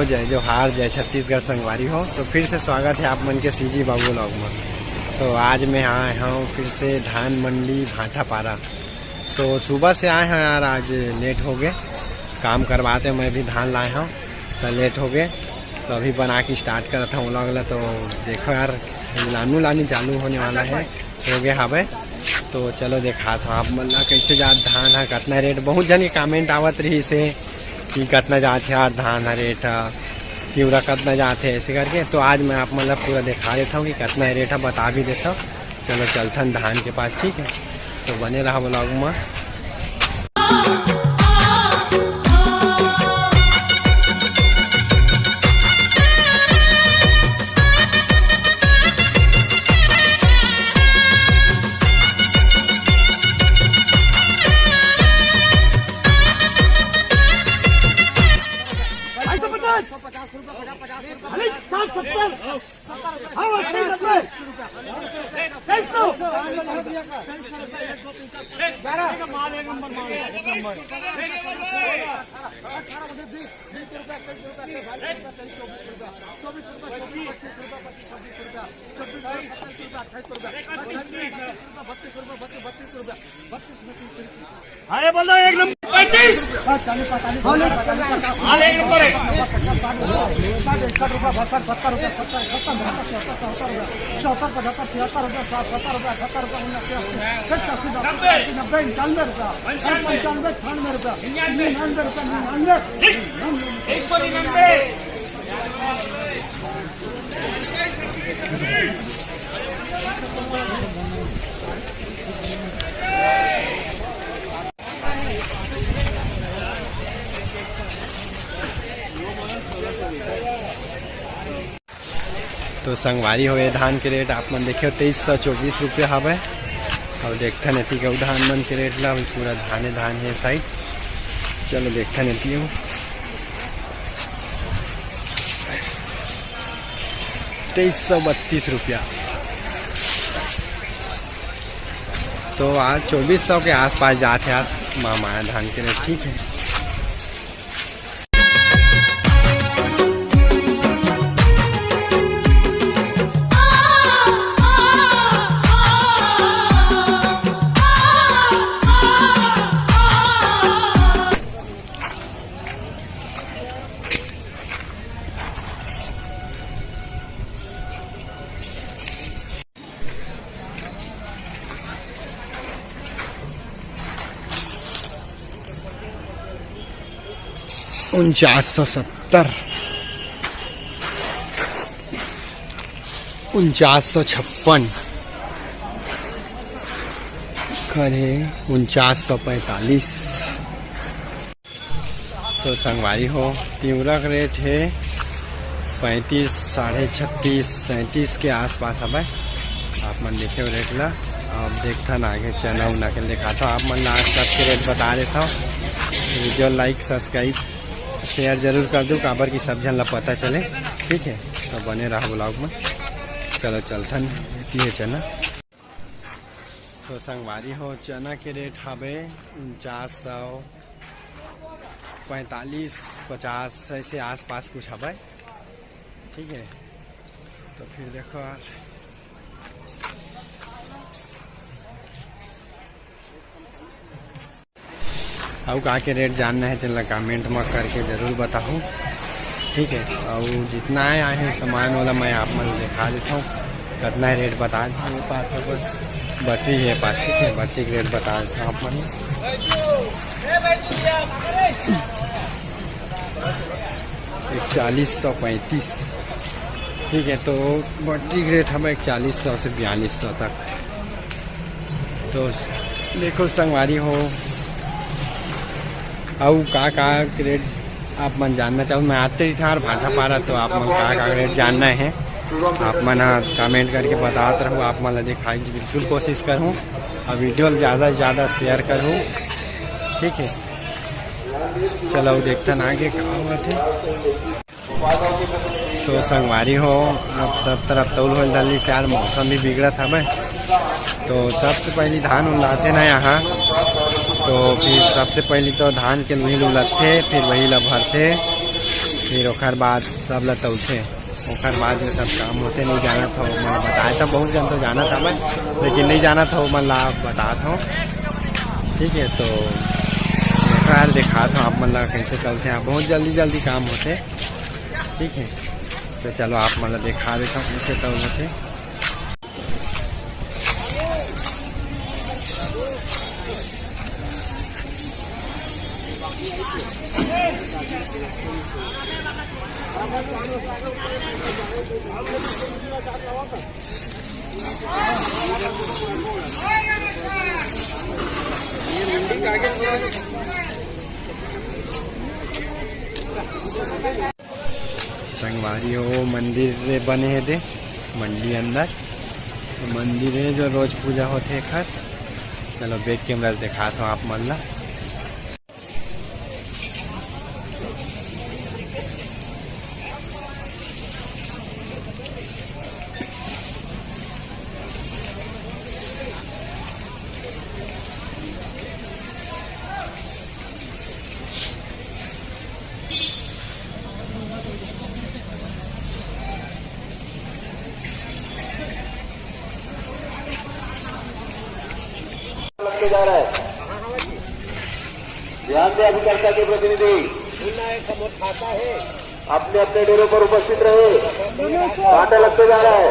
जय जोहार, जय छत्तीसगढ़ संगवारी हो। तो फिर से स्वागत है आप मन के सीजी बाबू व्लॉग में। तो आज मैं आए हूँ फिर से धान मंडी भाटापारा। तो सुबह से आए हैं यार, आज लेट हो गए काम करवाते। मैं भी धान लाए हूँ तो लेट हो गए, तो अभी बना के स्टार्ट कर था व्लॉग। तो देखो यार, लानी चालू होने वाला है, हो गया हवे। तो चलो देखा था आप मन कैसे जात धान है, कितना रेट। बहुत जन कमेंट आवत रही से कि कितना जाते यार धान है रेट, तिवरा कितना जाते ऐसे करके। तो आज मैं आप मतलब पूरा दिखा देता हूँ कि कितना रेट है, बता भी देता हूँ। चलो चलते धान के पास, ठीक है। तो बने रहा ब्लॉग में। अरे बोलो एक नंबर 35 एक नंबर है। तो संगवारी हो धान के रेट आप मन देखियो 2324 रुपये हवे। और देखते नहीं कि धान मन के रेट ला पूरा धान है साइड। चलो देखते नहीं हूँ 2332 रुपया। तो आज 2400 के आसपास जाते यार मामा धान के रेट, ठीक है। $4970, $4956 खड़े, $4945। तो संगवारी हो तिवरा का रेट है 35, 36.5, 37 के आसपास है। आप मन देखे रेट ला। अब देखता ना आगे चना उना के दिखाता हूँ। आप मन आज सबके रेट बता देता हूँ। वीडियो लाइक सब्सक्राइब शेयर जरूर कर दूँ, काबर की सब जन ला पता चले, ठीक है। तो बने रहा ब्लॉग में। चलो चलथन है चना। तो संगवारी हो चना के रेट हवे 4900, 45, 50 ऐसे आसपास कुछ हवे, ठीक है। तो फिर देखो यार और का के रेट जानना है तो कमेंट में करके ज़रूर बताऊँ, ठीक है। और जितना आए हैं सामान वाला मैं आप मन दिखा देता हूँ, कितना रेट बता देता हूँ। पास बट्टी है पास, ठीक है। बट्टी के रेट बता देता हूँ आप मन। 4135, ठीक है। तो बट्टी के रेट हमें 4100 से 4200 तक। तो देखो संगवारी हो और का रेट आप मन जानना चाहो। मैं आते ही था भाटापारा, तो आप मन का रेट जानना है आप मन कमेंट करके बताते रहो। आप मन दिखाई बिल्कुल कोशिश करूँ और वीडियो ज़्यादा से ज़्यादा शेयर करूँ, ठीक है। चलो देखते ना आगे क्या हुआ थे। तो संगवारी हो अब सब तरफ तौल हो जल्दी से यार, मौसम भी बिगड़ा था भाई। तो सबसे पहले धान उलाते ना यहाँ, तो फिर सबसे पहले तो धान के मिल उलटते, फिर वही ला भरते, फिर ओकर बाद सब ला तौलथे। ओकर बाद ये सब काम होते नहीं जाना था मैं बताया था, बहुत जन तो जाना था मैं, लेकिन नहीं जाना था मैं ला बताता हूँ। ठीक है, तो यार दिखाता हूँ आप मन ला कैसे तलते हैं। बहुत जल्दी जल्दी काम होते। ठीक है, तो चलो आप मन ला दिखा देता हूँ कैसे तल होते। संगवारी हो मंदिर रे बने हे दे मंडी अंदर, तो मंदिर है जो रोज पूजा होते है खर। चलो बैक कैमरा से दिखाता हूँ आप मन ला। जा रहा है, ध्यान दे अभिकर्ता के प्रतिनिधि अपने अपने डेरों पर उपस्थित रहे। कांटा लगते जा रहा है।